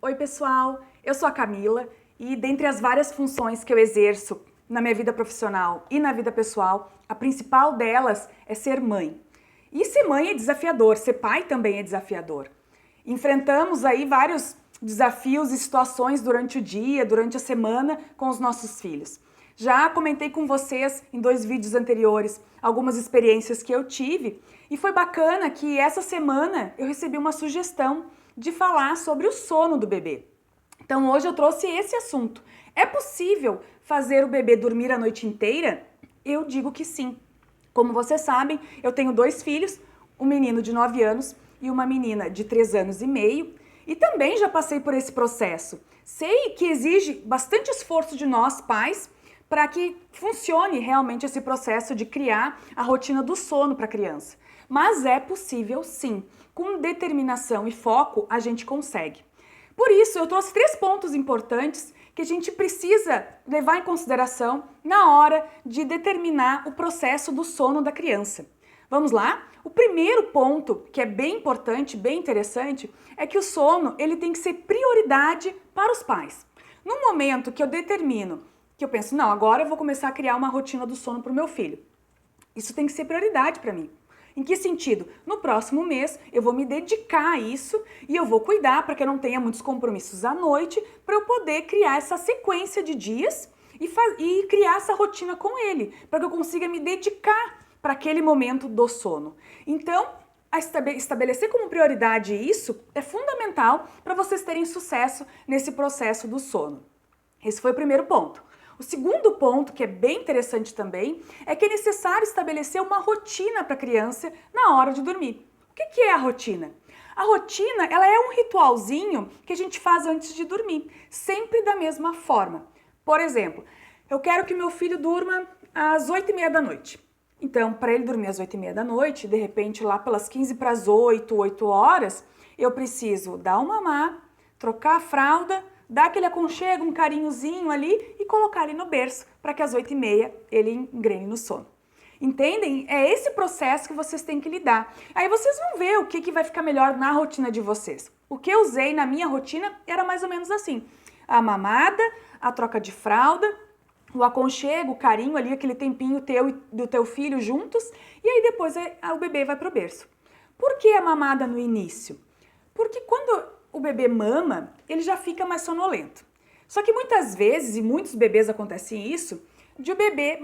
Oi pessoal, eu sou a Camila e dentre as várias funções que eu exerço na minha vida profissional e na vida pessoal, a principal delas é ser mãe. E ser mãe é desafiador, ser pai também é desafiador. Enfrentamos aí vários desafios e situações durante o dia, durante a semana com os nossos filhos. Já comentei com vocês em 2 vídeos anteriores algumas experiências que eu tive e foi bacana que essa semana eu recebi uma sugestão de falar sobre o sono do bebê. Então hoje eu trouxe esse assunto. É possível fazer o bebê dormir a noite inteira? Eu digo que sim. Como vocês sabem, eu tenho 2 filhos, um menino de 9 anos e uma menina de 3 anos e meio, e também já passei por esse processo. Sei que exige bastante esforço de nós, pais, para que funcione realmente esse processo de criar a rotina do sono para a criança. Mas é possível sim. Com determinação e foco, a gente consegue. Por isso, eu trouxe 3 pontos importantes que a gente precisa levar em consideração na hora de determinar o processo do sono da criança. Vamos lá? O primeiro ponto, que é bem importante, bem interessante, é que o sono ele tem que ser prioridade para os pais. No momento que eu determino, que eu penso, não, agora eu vou começar a criar uma rotina do sono para o meu filho. Isso tem que ser prioridade para mim. Em que sentido? No próximo mês eu vou me dedicar a isso e eu vou cuidar para que eu não tenha muitos compromissos à noite, para eu poder criar essa sequência de dias e criar essa rotina com ele, para que eu consiga me dedicar para aquele momento do sono. Então, estabelecer como prioridade isso é fundamental para vocês terem sucesso nesse processo do sono. Esse foi o primeiro ponto. O segundo ponto, que é bem interessante também, é que é necessário estabelecer uma rotina para a criança na hora de dormir. O que é a rotina? A rotina, ela é um ritualzinho que a gente faz antes de dormir, sempre da mesma forma. Por exemplo, eu quero que meu filho durma às 8h30 da noite. Então, para ele dormir às 8h30 da noite, de repente lá pelas 15 para as 8 horas, eu preciso dar uma mamar, trocar a fralda, dar aquele aconchego, um carinhozinho ali e colocar ele no berço para que às 8h30 ele engrene no sono. Entendem? É esse processo que vocês têm que lidar. Aí vocês vão ver o que vai ficar melhor na rotina de vocês. O que eu usei na minha rotina era mais ou menos assim. A mamada, a troca de fralda, o aconchego, o carinho ali, aquele tempinho teu e do teu filho juntos, e aí depois o bebê vai pro berço. Por que a mamada no início? Porque quando o bebê mama, ele já fica mais sonolento. Só que muitas vezes, e muitos bebês acontecem isso, de o bebê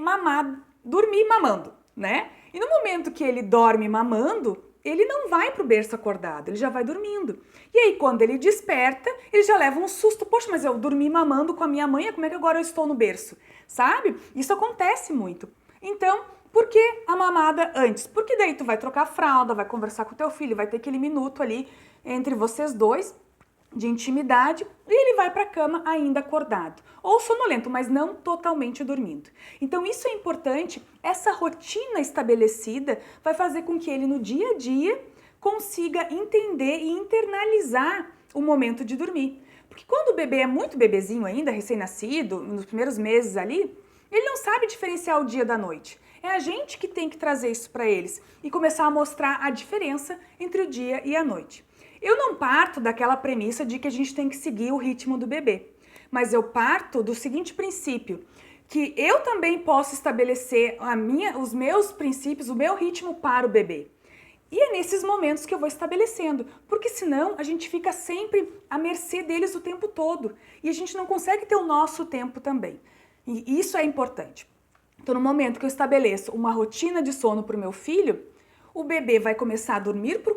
dormir mamando, né? E no momento que ele dorme mamando, ele não vai pro berço acordado, ele já vai dormindo. E aí quando ele desperta, ele já leva um susto. Poxa, mas eu dormi mamando com a minha mãe, como é que agora eu estou no berço? Sabe? Isso acontece muito. Então, por que a mamada antes? Porque daí tu vai trocar a fralda, vai conversar com o teu filho, vai ter aquele minuto ali entre vocês dois de intimidade e ele vai para a cama ainda acordado ou sonolento, mas não totalmente dormindo. Então isso é importante, essa rotina estabelecida vai fazer com que ele no dia a dia consiga entender e internalizar o momento de dormir. Porque quando o bebê é muito bebezinho ainda, recém-nascido, nos primeiros meses ali, ele não sabe diferenciar o dia da noite. É a gente que tem que trazer isso para eles e começar a mostrar a diferença entre o dia e a noite. Eu não parto daquela premissa de que a gente tem que seguir o ritmo do bebê, mas eu parto do seguinte princípio, que eu também posso estabelecer os meus princípios, o meu ritmo para o bebê. E é nesses momentos que eu vou estabelecendo, porque senão a gente fica sempre à mercê deles o tempo todo e a gente não consegue ter o nosso tempo também. E isso é importante. Então, no momento que eu estabeleço uma rotina de sono para o meu filho, o bebê vai começar a dormir por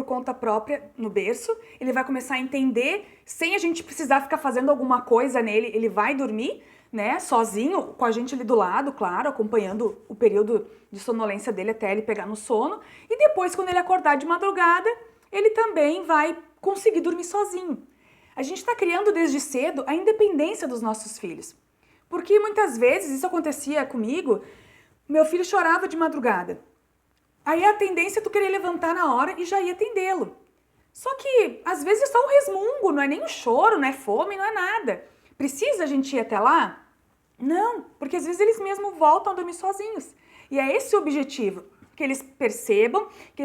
conta própria no berço, ele vai começar a entender, sem a gente precisar ficar fazendo alguma coisa nele, ele vai dormir, né, sozinho, com a gente ali do lado, claro, acompanhando o período de sonolência dele até ele pegar no sono, e depois, quando ele acordar de madrugada, ele também vai conseguir dormir sozinho. A gente está criando desde cedo a independência dos nossos filhos, porque muitas vezes, isso acontecia comigo, meu filho chorava de madrugada. Aí a tendência é tu querer levantar na hora e já ir atendê-lo. Só que, às vezes, é só um resmungo, não é nem um choro, não é fome, não é nada. Precisa a gente ir até lá? Não, porque às vezes eles mesmos voltam a dormir sozinhos. E é esse o objetivo, que eles percebam que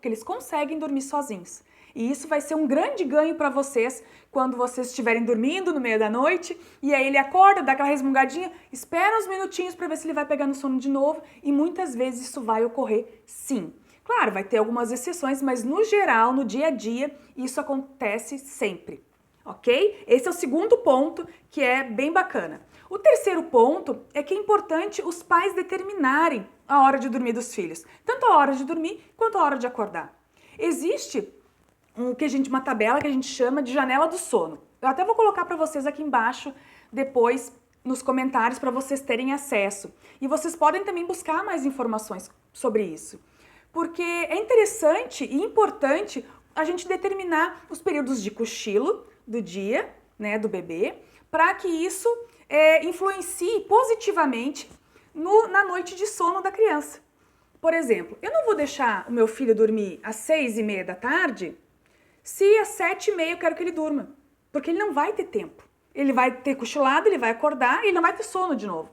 eles conseguem dormir sozinhos. E isso vai ser um grande ganho para vocês quando vocês estiverem dormindo no meio da noite e aí ele acorda, dá aquela resmungadinha, espera uns minutinhos para ver se ele vai pegar no sono de novo e muitas vezes isso vai ocorrer sim. Claro, vai ter algumas exceções, mas no geral, no dia a dia, isso acontece sempre, ok? Esse é o segundo ponto que é bem bacana. O terceiro ponto é que é importante os pais determinarem a hora de dormir dos filhos, tanto a hora de dormir quanto a hora de acordar. Existe uma tabela que a gente chama de janela do sono. Eu até vou colocar para vocês aqui embaixo depois nos comentários para vocês terem acesso. E vocês podem também buscar mais informações sobre isso. Porque é interessante e importante a gente determinar os períodos de cochilo do dia, né, do bebê, para que isso influencie positivamente na noite de sono da criança. Por exemplo, eu não vou deixar o meu filho dormir às 6h30 da tarde se às 7h30 eu quero que ele durma, porque ele não vai ter tempo. Ele vai ter cochilado, ele vai acordar e ele não vai ter sono de novo.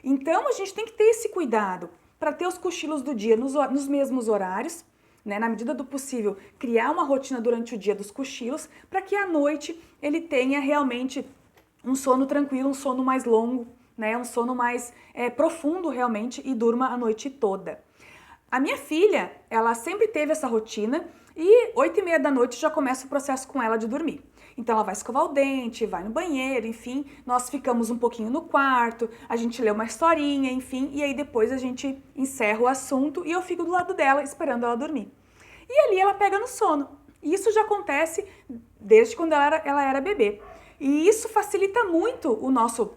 Então, a gente tem que ter esse cuidado para ter os cochilos do dia nos mesmos horários, né? Na medida do possível, criar uma rotina durante o dia dos cochilos, para que à noite ele tenha realmente um sono tranquilo, um sono mais longo, né? Um sono mais profundo realmente e durma a noite toda. A minha filha, ela sempre teve essa rotina e 8h30 da noite já começa o processo com ela de dormir. Então ela vai escovar o dente, vai no banheiro, enfim, nós ficamos um pouquinho no quarto, a gente lê uma historinha, enfim, e aí depois a gente encerra o assunto e eu fico do lado dela esperando ela dormir. E ali ela pega no sono. E isso já acontece desde quando ela era bebê. E isso facilita muito o nosso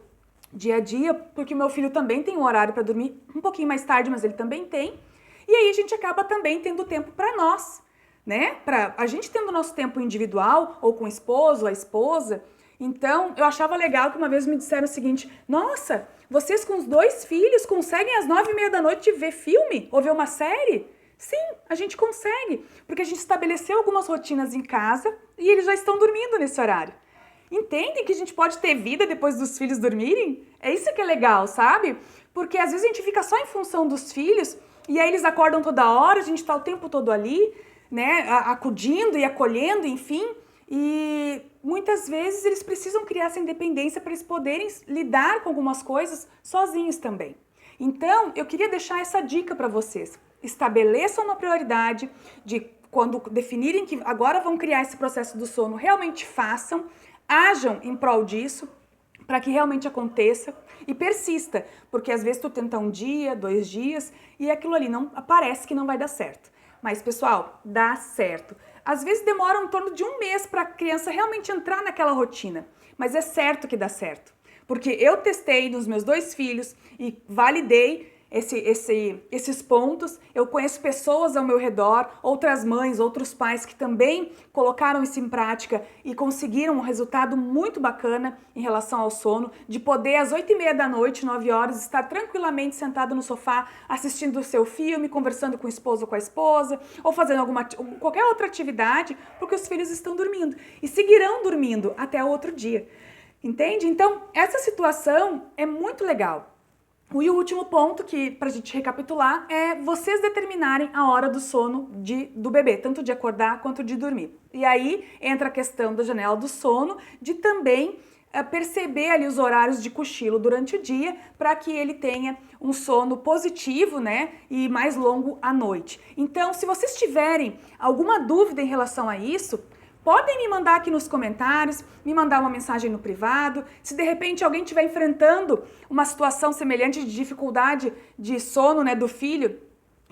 dia a dia, porque o meu filho também tem um horário para dormir um pouquinho mais tarde, mas ele também tem. E aí a gente acaba também tendo tempo para nós, né? Para a gente tendo nosso tempo individual, ou com o esposo, a esposa. Então, eu achava legal que uma vez me disseram o seguinte: nossa, vocês com os 2 filhos conseguem às 9h30 da noite ver filme ou ver uma série? Sim, a gente consegue, porque a gente estabeleceu algumas rotinas em casa e eles já estão dormindo nesse horário. Entendem que a gente pode ter vida depois dos filhos dormirem? É isso que é legal, sabe? Porque às vezes a gente fica só em função dos filhos e aí eles acordam toda hora, a gente está o tempo todo ali, né, acudindo e acolhendo, enfim, e muitas vezes eles precisam criar essa independência para eles poderem lidar com algumas coisas sozinhos também. Então, eu queria deixar essa dica para vocês. Estabeleçam uma prioridade de quando definirem que agora vão criar esse processo do sono, realmente façam, ajam em prol disso, para que realmente aconteça e persista, porque às vezes tu tenta 1 dia, 2 dias e aquilo ali não parece que não vai dar certo. Mas, pessoal, dá certo. Às vezes demora em torno de 1 mês para a criança realmente entrar naquela rotina, mas é certo que dá certo. Porque eu testei nos meus 2 filhos e validei esses pontos. Eu conheço pessoas ao meu redor, outras mães, outros pais que também colocaram isso em prática e conseguiram um resultado muito bacana em relação ao sono, de poder às 8h30 da noite, 9 horas, estar tranquilamente sentado no sofá assistindo o seu filme, conversando com o esposo ou com a esposa, ou fazendo qualquer outra atividade, porque os filhos estão dormindo e seguirão dormindo até o outro dia. Entende? Então, essa situação é muito legal. E o último ponto, que pra gente recapitular, é vocês determinarem a hora do sono do bebê, tanto de acordar quanto de dormir. E aí entra a questão da janela do sono, de também perceber ali os horários de cochilo durante o dia, para que ele tenha um sono positivo, né, e mais longo à noite. Então, se vocês tiverem alguma dúvida em relação a isso, podem me mandar aqui nos comentários, me mandar uma mensagem no privado. Se de repente alguém estiver enfrentando uma situação semelhante de dificuldade de sono, né, do filho,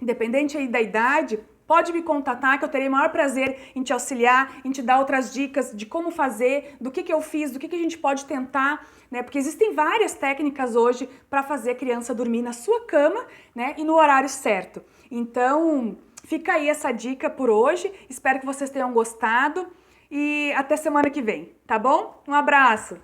independente aí da idade, pode me contatar que eu terei o maior prazer em te auxiliar, em te dar outras dicas de como fazer, do que eu fiz, do que a gente pode tentar, né? Porque existem várias técnicas hoje para fazer a criança dormir na sua cama, né, e no horário certo. Então, fica aí essa dica por hoje. Espero que vocês tenham gostado. E até semana que vem, tá bom? Um abraço!